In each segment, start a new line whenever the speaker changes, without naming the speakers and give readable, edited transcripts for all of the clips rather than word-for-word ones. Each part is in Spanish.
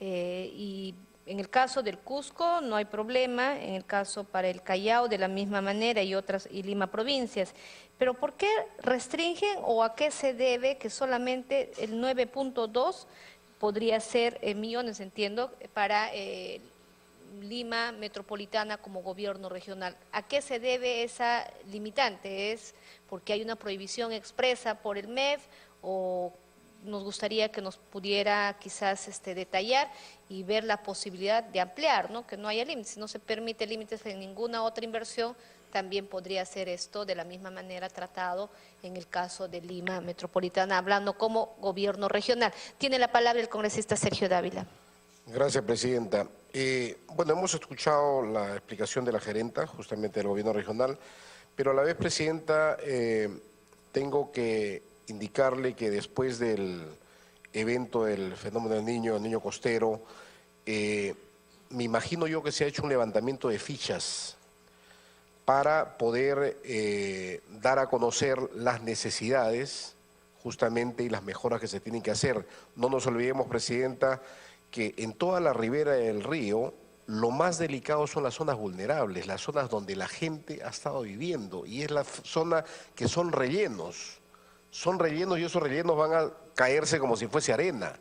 Y en el caso del Cusco no hay problema, en el caso para el Callao de la misma manera y Lima provincias. Pero ¿por qué restringen o a qué se debe que solamente el 9.2 podría ser millones, entiendo, para Lima metropolitana como gobierno regional? ¿A qué se debe esa limitante? ¿Es porque hay una prohibición expresa por el MEF o nos gustaría que nos pudiera quizás detallar y ver la posibilidad de ampliar, ¿no? Que no haya límites? Si no se permite límites en ninguna otra inversión, también podría ser esto de la misma manera tratado en el caso de Lima metropolitana, hablando como gobierno regional. Tiene la palabra el congresista Sergio Dávila.
Gracias, presidenta. Bueno, hemos escuchado la explicación de la gerenta, justamente del gobierno regional, pero a la vez, presidenta, tengo que indicarle que después del evento del fenómeno del niño costero, me imagino yo que se ha hecho un levantamiento de fichas para poder dar a conocer las necesidades justamente y las mejoras que se tienen que hacer. No nos olvidemos, presidenta, que en toda la ribera del río lo más delicado son las zonas vulnerables, las zonas donde la gente ha estado viviendo, y es la zona que son rellenos y esos rellenos van a caerse como si fuese arena,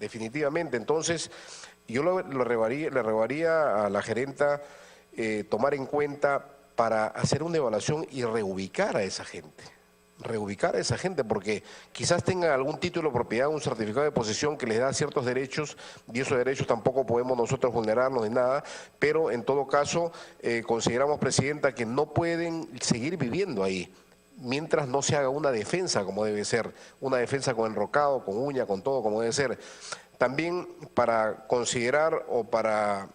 definitivamente. Entonces, yo le rogaría a la gerenta tomar en cuenta para hacer una evaluación y reubicar a esa gente. Porque quizás tengan algún título de propiedad, un certificado de posesión que les da ciertos derechos, y esos derechos tampoco podemos nosotros vulnerarlos ni nada, pero en todo caso consideramos, presidenta, que no pueden seguir viviendo ahí mientras no se haga una defensa como debe ser, una defensa con enrocado, con uña, con todo como debe ser. También para considerar o para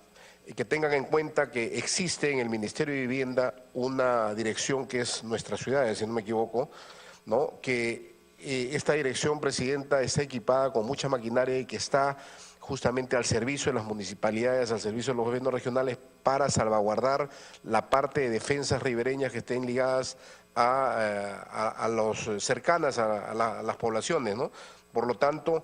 que tengan en cuenta que existe en el Ministerio de Vivienda una dirección que es Nuestras Ciudades, si no me equivoco, ¿no? Que esta dirección, presidenta, está equipada con mucha maquinaria y que está justamente al servicio de las municipalidades, al servicio de los gobiernos regionales, para salvaguardar la parte de defensas ribereñas que estén ligadas a los cercanas a las poblaciones, ¿no? Por lo tanto,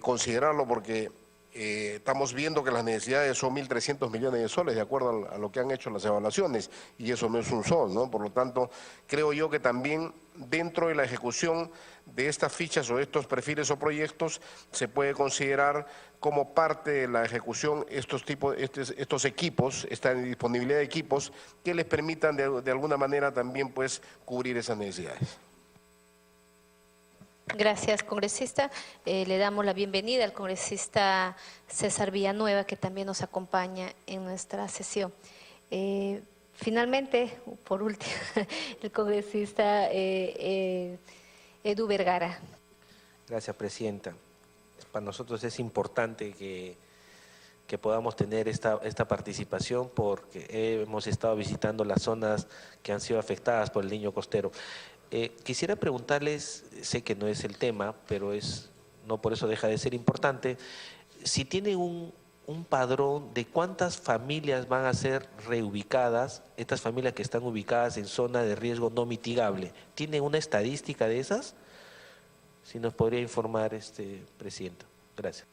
considerarlo, porque estamos viendo que las necesidades son 1.300 millones de soles, de acuerdo a lo que han hecho las evaluaciones, y eso no es un sol, ¿no? Por lo tanto, creo yo que también dentro de la ejecución de estas fichas o de estos perfiles o proyectos se puede considerar como parte de la ejecución estos equipos, esta disponibilidad de equipos que les permitan de alguna manera también pues cubrir esas necesidades.
Gracias, congresista. Le damos la bienvenida al congresista César Villanueva, que también nos acompaña en nuestra sesión. Finalmente, por último, el congresista Edu Vergara.
Gracias, presidenta. Para nosotros es importante que podamos tener esta participación, porque hemos estado visitando las zonas que han sido afectadas por el niño costero. Quisiera preguntarles, sé que no es el tema, pero no por eso deja de ser importante, si tienen un padrón de cuántas familias van a ser reubicadas, estas familias que están ubicadas en zona de riesgo no mitigable. ¿Tienen una estadística de esas? Si nos podría informar, presidenta. Gracias.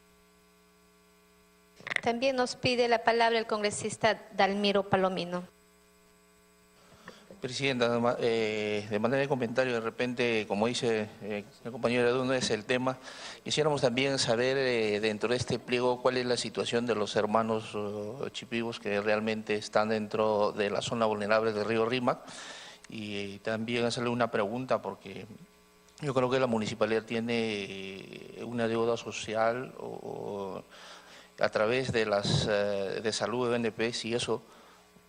También nos pide la palabra el congresista Dalmiro Palomino.
Presidenta, de manera de comentario, de repente, como dice el compañero Edu, no es el tema. Quisiéramos también saber dentro de este pliego cuál es la situación de los hermanos chipivos que realmente están dentro de la zona vulnerable del río Rímac, y también hacerle una pregunta, porque yo creo que la municipalidad tiene una deuda social a través de las de salud de ONP, si eso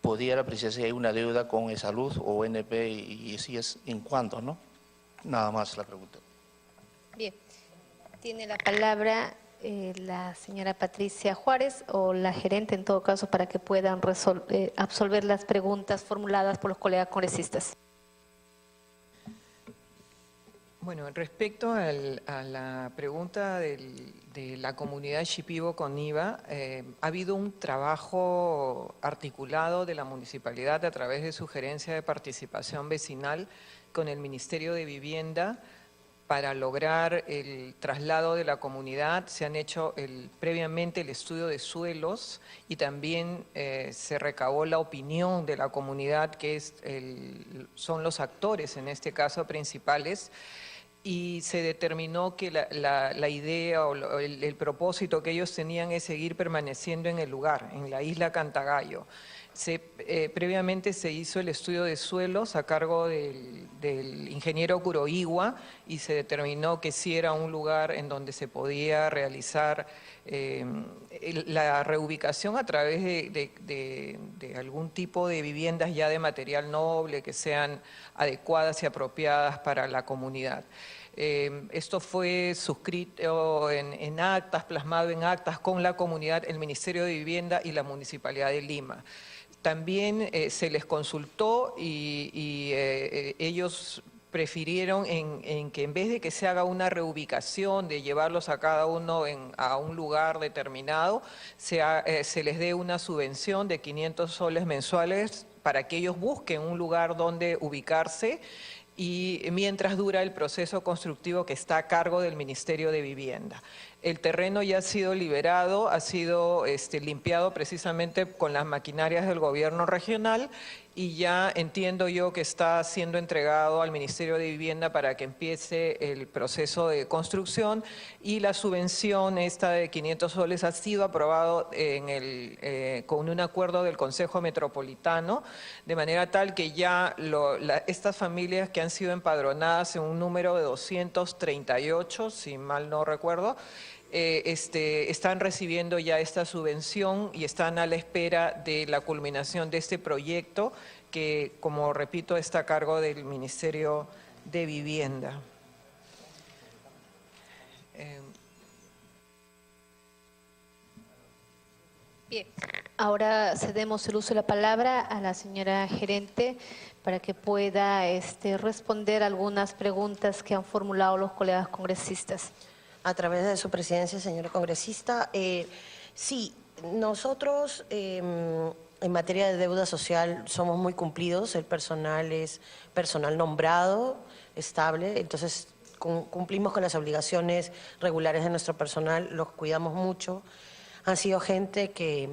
pudiera apreciarse si hay una deuda con salud o ONP, y si es en cuánto, ¿no? Nada más la pregunta.
Bien, tiene la palabra la señora Patricia Juárez o la gerente, en todo caso, para que puedan absolver las preguntas formuladas por los colegas congresistas.
Bueno, respecto a la pregunta de la comunidad Shipibo con IVA, ha habido un trabajo articulado de la municipalidad a través de su gerencia de participación vecinal con el Ministerio de Vivienda para lograr el traslado de la comunidad se han hecho previamente el estudio de suelos y también se recabó la opinión de la comunidad, que son los actores en este caso principales, y se determinó que la idea o el propósito que ellos tenían es seguir permaneciendo en el lugar, en la isla Cantagallo. Previamente se hizo el estudio de suelos a cargo del ingeniero Kuroiwa y se determinó que sí era un lugar en donde se podía realizar la reubicación a través de algún tipo de viviendas ya de material noble que sean adecuadas y apropiadas para la comunidad. Esto fue suscrito en actas, plasmado en actas con la comunidad, el Ministerio de Vivienda y la Municipalidad de Lima. También se les consultó y ellos prefirieron en que en vez de que se haga una reubicación, de llevarlos a cada uno a un lugar determinado, se les dé una subvención de 500 soles mensuales para que ellos busquen un lugar donde ubicarse y mientras dura el proceso constructivo que está a cargo del Ministerio de Vivienda. El terreno ya ha sido liberado, ha sido limpiado precisamente con las maquinarias del gobierno regional y ya entiendo yo que está siendo entregado al Ministerio de Vivienda para que empiece el proceso de construcción y la subvención esta de 500 soles ha sido aprobado con un acuerdo del Consejo Metropolitano, de manera tal que ya estas familias que han sido empadronadas en un número de 238, si mal no recuerdo, están recibiendo ya esta subvención y están a la espera de la culminación de este proyecto que, como repito, está a cargo del Ministerio de Vivienda.
Bien, ahora cedemos el uso de la palabra a la señora gerente para que pueda responder algunas preguntas que han formulado los colegas congresistas.
A través de su presidencia, señora congresista, sí, nosotros en materia de deuda social somos muy cumplidos, el personal es personal nombrado, estable, entonces cumplimos con las obligaciones regulares de nuestro personal, los cuidamos mucho. Han sido gente que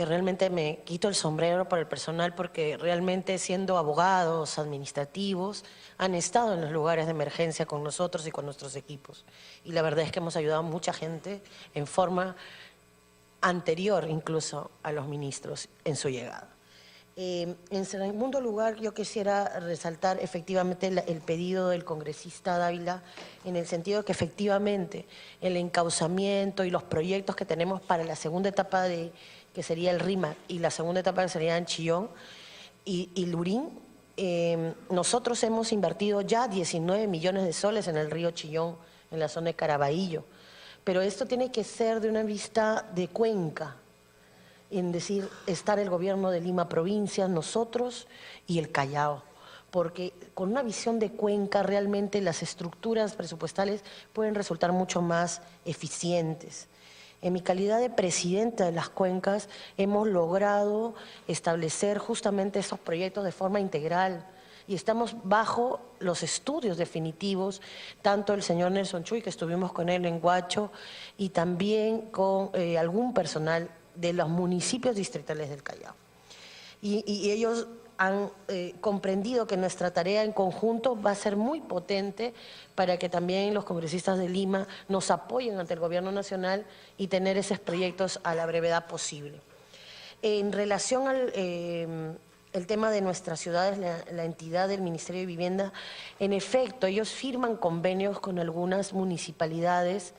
realmente me quito el sombrero por el personal porque realmente siendo abogados, administrativos, han estado en los lugares de emergencia con nosotros y con nuestros equipos. Y la verdad es que hemos ayudado a mucha gente en forma anterior incluso a los ministros en su llegada. En segundo lugar, yo quisiera resaltar efectivamente el pedido del congresista Dávila en el sentido de que efectivamente el encauzamiento y los proyectos que tenemos para la segunda etapa que sería el RIMAC y la segunda etapa que sería en Chillón y Lurín, nosotros hemos invertido ya 19 millones de soles en el río Chillón, en la zona de Caraballo, pero esto tiene que ser de una vista de cuenca, en decir, estar el gobierno de Lima provincia, nosotros y el Callao, porque con una visión de cuenca realmente las estructuras presupuestales pueden resultar mucho más eficientes. En mi calidad de presidenta de las cuencas hemos logrado establecer justamente esos proyectos de forma integral y estamos bajo los estudios definitivos, tanto el señor Nelson Chuy, que estuvimos con él en Huacho, y también con algún personal de los municipios distritales del Callao. Y ellos han comprendido que nuestra tarea en conjunto va a ser muy potente para que también los congresistas de Lima nos apoyen ante el gobierno nacional y tener esos proyectos a la brevedad posible. En relación al el tema de nuestras ciudades, la entidad del Ministerio de Vivienda, en efecto, ellos firman convenios con algunas municipalidades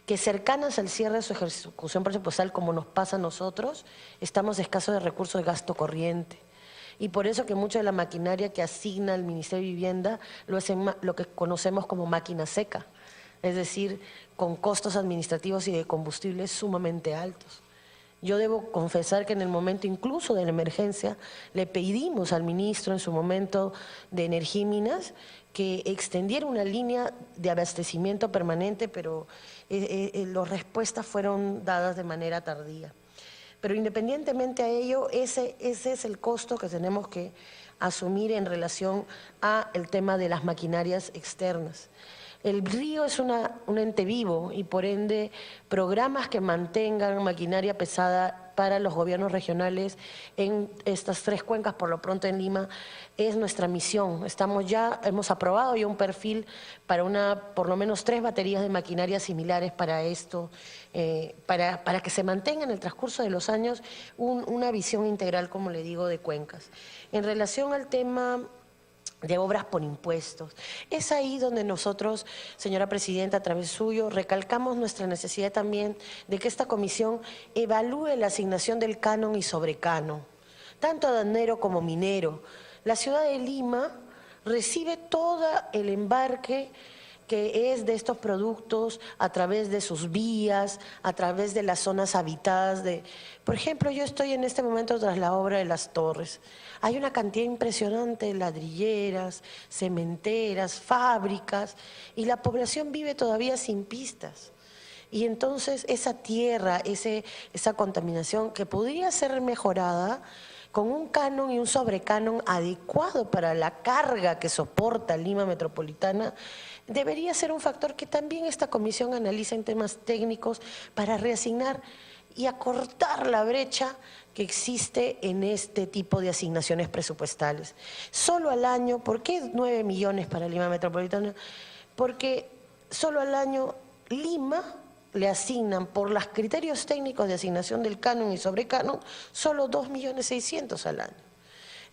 que cercanas al cierre de su ejecución presupuestal, como nos pasa a nosotros, estamos escasos de recursos de gasto corriente. Y por eso que mucha de la maquinaria que asigna el Ministerio de Vivienda lo es lo que conocemos como máquina seca, es decir, con costos administrativos y de combustibles sumamente altos. Yo debo confesar que en el momento incluso de la emergencia le pedimos al ministro en su momento de Energía y Minas que extendiera una línea de abastecimiento permanente, pero las respuestas fueron dadas de manera tardía. Pero independientemente a ello, ese es el costo que tenemos que asumir en relación a el tema de las maquinarias externas. El río es un ente vivo y por ende programas que mantengan maquinaria pesada para los gobiernos regionales en estas 3 cuencas, por lo pronto en Lima, es nuestra misión. Hemos aprobado ya un perfil para por lo menos 3 baterías de maquinaria similares para esto, para que se mantenga en el transcurso de los años una visión integral, como le digo, de cuencas. En relación al tema de obras por impuestos. Es ahí donde nosotros, señora Presidenta, a través suyo, recalcamos nuestra necesidad también de que esta comisión evalúe la asignación del canon y sobrecanon, tanto aduanero como minero. La ciudad de Lima recibe todo el embarque que es de estos productos a través de sus vías, a través de las zonas habitadas. Por ejemplo, yo estoy en este momento tras la obra de Las Torres. Hay una cantidad impresionante de ladrilleras, cementeras, fábricas, y la población vive todavía sin pistas. Y entonces esa tierra, esa contaminación que podría ser mejorada con un canon y un sobrecanon adecuado para la carga que soporta Lima Metropolitana, debería ser un factor que también esta comisión analiza en temas técnicos para reasignar y acortar la brecha que existe en este tipo de asignaciones presupuestales. Solo al año, ¿por qué 9 millones para Lima Metropolitana? Porque solo al año Lima le asignan por los criterios técnicos de asignación del canon y sobrecanon solo 2.600.000 al año.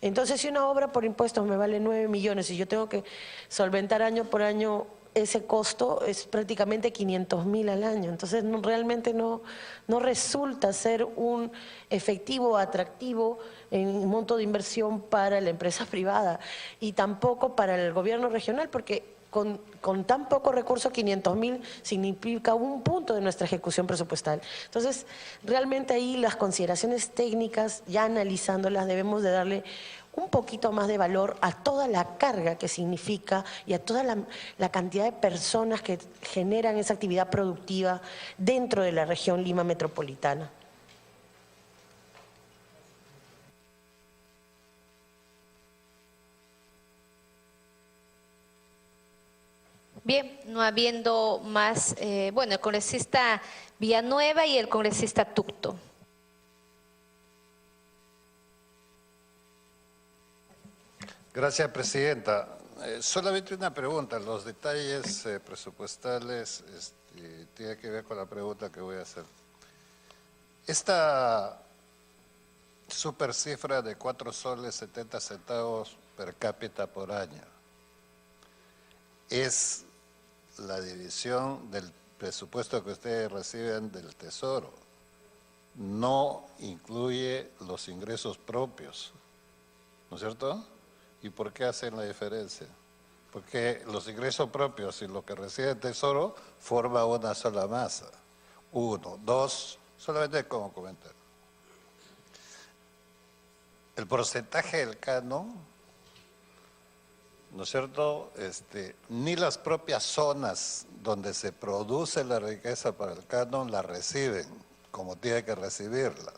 Entonces, si una obra por impuestos me vale 9 millones y yo tengo que solventar año por año ese costo, es prácticamente 500.000 al año. Entonces, realmente no resulta ser un efectivo atractivo en monto de inversión para la empresa privada y tampoco para el gobierno regional, porque con tan poco recurso, 500.000 significa un punto de nuestra ejecución presupuestal. Entonces, realmente ahí las consideraciones técnicas, ya analizándolas, debemos de darle un poquito más de valor a toda la carga que significa y a toda la cantidad de personas que generan esa actividad productiva dentro de la región Lima Metropolitana.
Bien, no habiendo más, bueno, el congresista Villanueva y el congresista Tucto.
Gracias, Presidenta. Solamente una pregunta. Los detalles presupuestales tiene que ver con la pregunta que voy a hacer. Esta super cifra de 4 soles 70 centavos per cápita por año es la división del presupuesto que ustedes reciben del Tesoro. No incluye los ingresos propios, ¿no es cierto? ¿Y por qué hacen la diferencia? Porque los ingresos propios y lo que recibe el Tesoro forma una sola masa. 1, 2, solamente como comentario. El porcentaje del canon, ¿no es cierto? Ni las propias zonas donde se produce la riqueza para el canon la reciben como tiene que recibirla.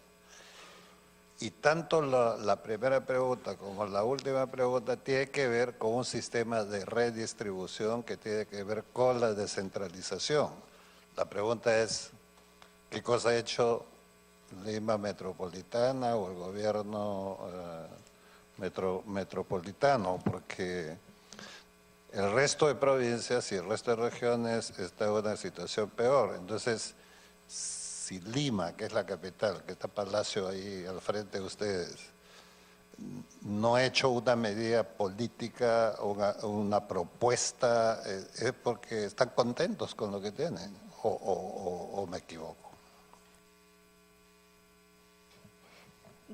Y tanto la primera pregunta como la última pregunta tiene que ver con un sistema de redistribución que tiene que ver con la descentralización. La pregunta es, ¿qué cosa ha hecho Lima Metropolitana o el gobierno metropolitano? Porque el resto de provincias y el resto de regiones está en una situación peor. Entonces, si Lima, que es la capital, que está Palacio ahí al frente de ustedes, no ha hecho una medida política o una propuesta, es porque están contentos con lo que tienen, o me equivoco.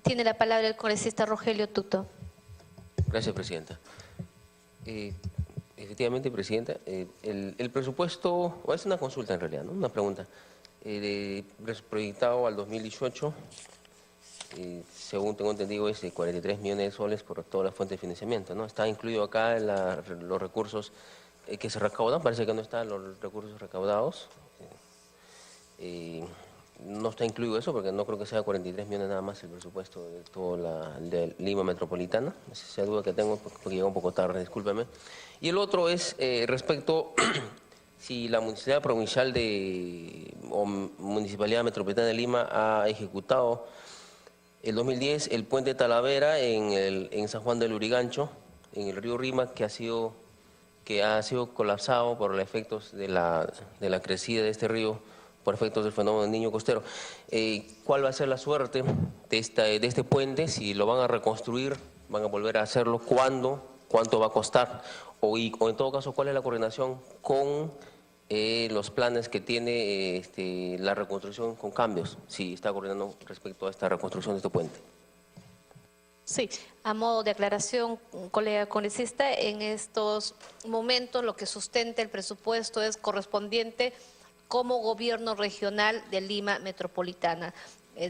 Tiene la palabra el congresista Rogelio Tucto.
Gracias, Presidenta. Efectivamente, Presidenta, el presupuesto, o es una consulta en realidad, ¿no? Una pregunta. Proyectado al 2018, según tengo entendido, es de 43 millones de soles por todas las fuentes de financiamiento, ¿no? Está incluido acá en los recursos que se recaudan, parece que no están los recursos recaudados. no está incluido eso porque no creo que sea 43 millones nada más el presupuesto de toda de Lima Metropolitana. Esa es la duda que tengo porque llegó un poco tarde, discúlpeme. Y el otro es respecto si la Municipalidad Provincial o Municipalidad Metropolitana de Lima ha ejecutado el 2010 el puente Talavera en San Juan del Lurigancho, en el río Rima, que ha sido colapsado por los efectos de la crecida de este río, por efectos del fenómeno del Niño Costero. ¿Cuál va a ser la suerte de este puente? Si lo van a reconstruir, van a volver a hacerlo, ¿cuándo? ¿Cuánto va a costar? O en todo caso, ¿cuál es la coordinación con los planes que tiene la reconstrucción con cambios? Si está coordinando respecto a esta reconstrucción de este puente.
Sí, a modo de aclaración, colega congresista, en estos momentos lo que sustenta el presupuesto es correspondiente como gobierno regional de Lima Metropolitana,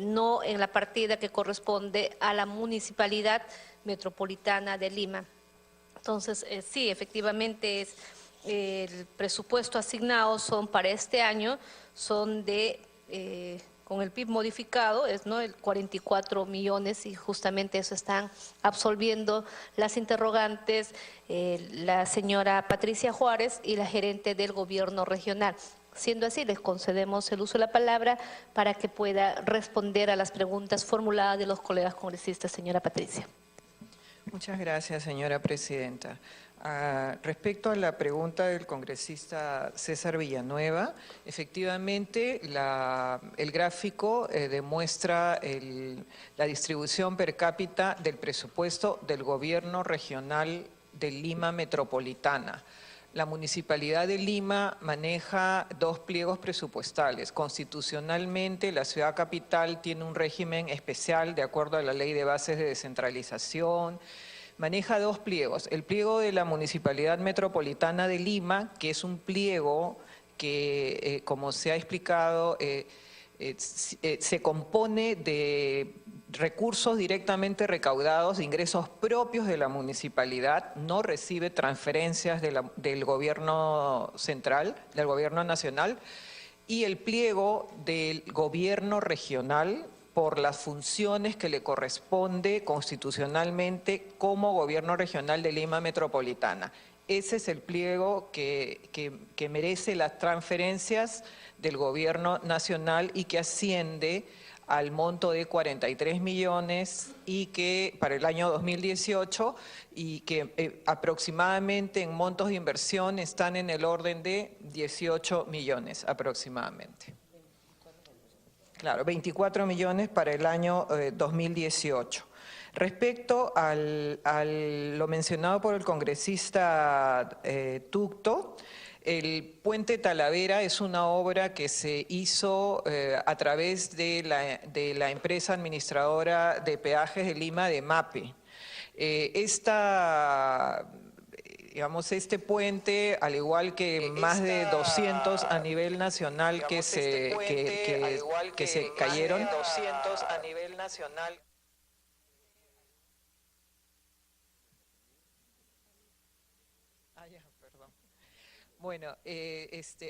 no en la partida que corresponde a la Municipalidad Metropolitana de Lima. Entonces, sí, efectivamente el presupuesto asignado son para este año, son de, con el PIB modificado, el 44 millones y justamente eso están absolviendo las interrogantes la señora Patricia Juárez y la gerente del gobierno regional. Siendo así, les concedemos el uso de la palabra para que pueda responder a las preguntas formuladas de los colegas congresistas. Señora Patricia.
Muchas gracias, señora presidenta. Respecto a la pregunta del congresista César Villanueva, efectivamente el gráfico demuestra la distribución per cápita del presupuesto del gobierno regional de Lima Metropolitana. La Municipalidad de Lima maneja 2 pliegos presupuestales. Constitucionalmente, la ciudad capital tiene un régimen especial de acuerdo a la Ley de Bases de Descentralización. Maneja 2 pliegos. El pliego de la Municipalidad Metropolitana de Lima, que es un pliego que, como se ha explicado, se compone de recursos directamente recaudados, ingresos propios de la municipalidad, no recibe transferencias del gobierno central, del gobierno nacional, y el pliego del gobierno regional por las funciones que le corresponde constitucionalmente como gobierno regional de Lima Metropolitana. Ese es el pliego que merece las transferencias del gobierno nacional y que asciende al monto de 43 millones y que para el año 2018 y que aproximadamente en montos de inversión están en el orden de 18 millones aproximadamente. Claro, 24 millones para el año 2018. Respecto a lo mencionado por el congresista Tucto, el puente Talavera es una obra que se hizo a través de la empresa administradora de peajes de Lima, de MAPE. Este puente, al igual que más de 200 a nivel nacional que se cayeron, Bueno,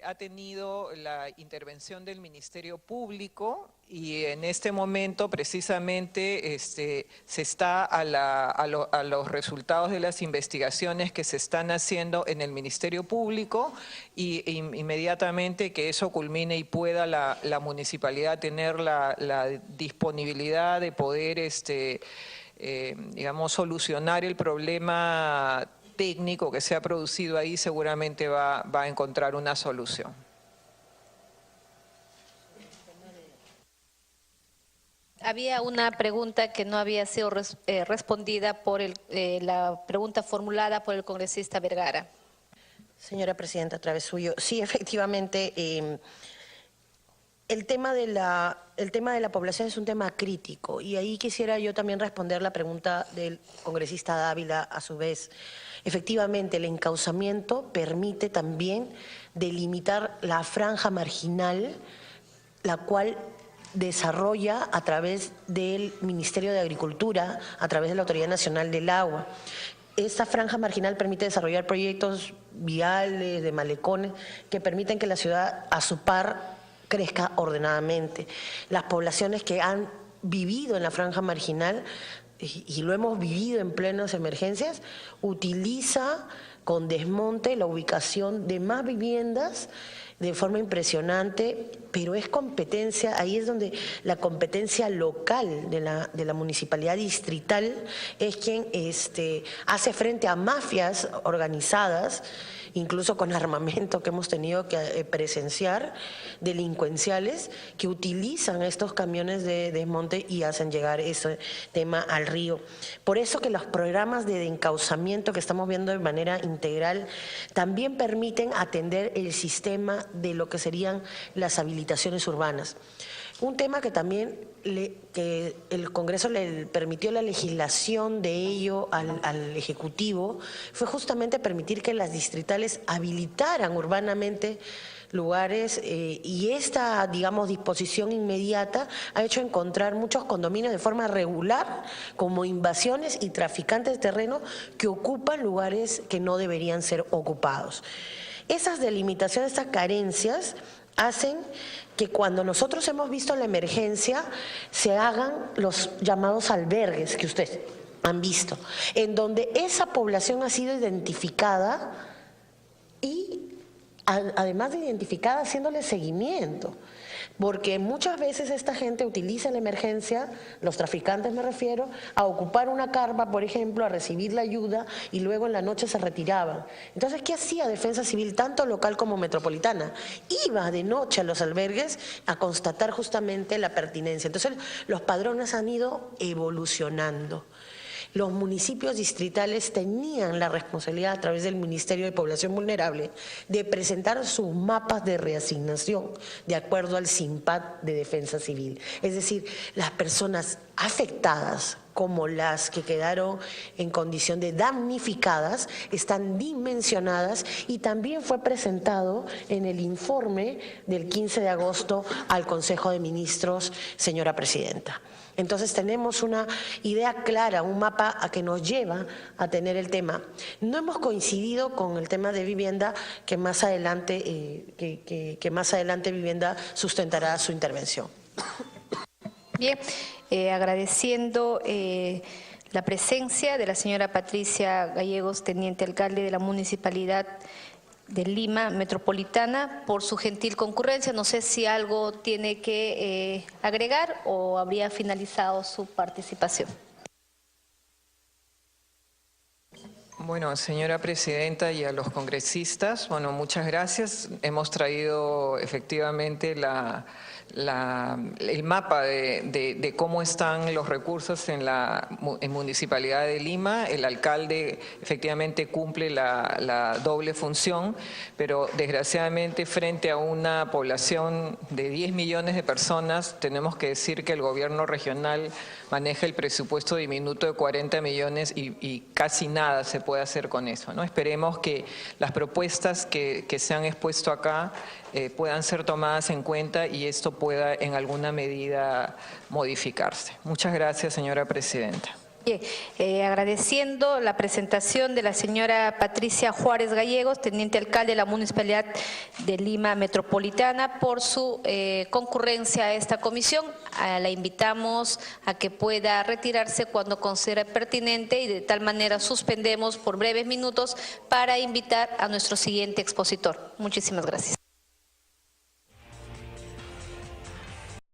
ha tenido la intervención del Ministerio Público y en este momento precisamente se está a los resultados de las investigaciones que se están haciendo en el Ministerio Público y inmediatamente que eso culmine y pueda la municipalidad tener la disponibilidad de poder, solucionar el problema técnico que se ha producido ahí, seguramente va a encontrar una solución.
Había una pregunta que no había sido respondida por la pregunta formulada por el congresista Vergara.
Señora presidenta, a través suyo. Sí, efectivamente, el tema de la población es un tema crítico y ahí quisiera yo también responder la pregunta del congresista Dávila a su vez. Efectivamente, el encauzamiento permite también delimitar la franja marginal, la cual desarrolla a través del Ministerio de Agricultura, a través de la Autoridad Nacional del Agua. Esta franja marginal permite desarrollar proyectos viales, de malecones, que permiten que la ciudad a su par crezca ordenadamente. Las poblaciones que han vivido en la franja marginal, y lo hemos vivido en plenas emergencias, utiliza con desmonte la ubicación de más viviendas de forma impresionante, pero es competencia, ahí es donde la competencia local de la municipalidad distrital es quien hace frente a mafias organizadas, incluso con armamento que hemos tenido que presenciar, delincuenciales que utilizan estos camiones de desmonte y hacen llegar ese tema al río. Por eso que los programas de encauzamiento que estamos viendo de manera integral también permiten atender el sistema de lo que serían las habilitaciones urbanas. Un tema que también que el Congreso le permitió la legislación de ello al Ejecutivo fue justamente permitir que las distritales habilitaran urbanamente lugares y esta, digamos, disposición inmediata ha hecho encontrar muchos condominios de forma regular como invasiones y traficantes de terreno que ocupan lugares que no deberían ser ocupados. Esas delimitaciones, estas carencias hacen que cuando nosotros hemos visto la emergencia se hagan los llamados albergues que ustedes han visto, en donde esa población ha sido identificada y además de identificada haciéndole seguimiento. Porque muchas veces esta gente utiliza la emergencia, los traficantes me refiero, a ocupar una carpa, por ejemplo, a recibir la ayuda y luego en la noche se retiraban. Entonces, ¿qué hacía Defensa Civil, tanto local como metropolitana? Iba de noche a los albergues a constatar justamente la pertinencia. Entonces, los padrones han ido evolucionando. Los municipios distritales tenían la responsabilidad a través del Ministerio de Población Vulnerable de presentar sus mapas de reasignación de acuerdo al SINPAD de Defensa Civil. Es decir, las personas afectadas como las que quedaron en condición de damnificadas están dimensionadas y también fue presentado en el informe del 15 de agosto al Consejo de Ministros, señora Presidenta. Entonces tenemos una idea clara, un mapa a que nos lleva a tener el tema. No hemos coincidido con el tema de vivienda que más adelante, Vivienda sustentará su intervención.
Bien, agradeciendo la presencia de la señora Patricia Gallegos, teniente alcalde de la Municipalidad de Lima Metropolitana, por su gentil concurrencia. No sé si algo tiene que agregar o habría finalizado su participación.
Bueno, señora Presidenta, y a los congresistas, bueno, muchas gracias. Hemos traído efectivamente el mapa de cómo están los recursos en la Municipalidad de Lima. El alcalde efectivamente cumple la doble función, pero desgraciadamente frente a una población de 10 millones de personas, tenemos que decir que el gobierno regional maneja el presupuesto diminuto de 40 millones y casi nada se puede hacer con eso, ¿no? Esperemos que las propuestas que se han expuesto acá puedan ser tomadas en cuenta y esto pueda en alguna medida modificarse. Muchas gracias, señora Presidenta.
Bien, agradeciendo la presentación de la señora Patricia Juárez Gallegos, teniente alcalde de la Municipalidad de Lima Metropolitana, por su concurrencia a esta comisión. La invitamos a que pueda retirarse cuando considere pertinente y de tal manera suspendemos por breves minutos para invitar a nuestro siguiente expositor. Muchísimas gracias.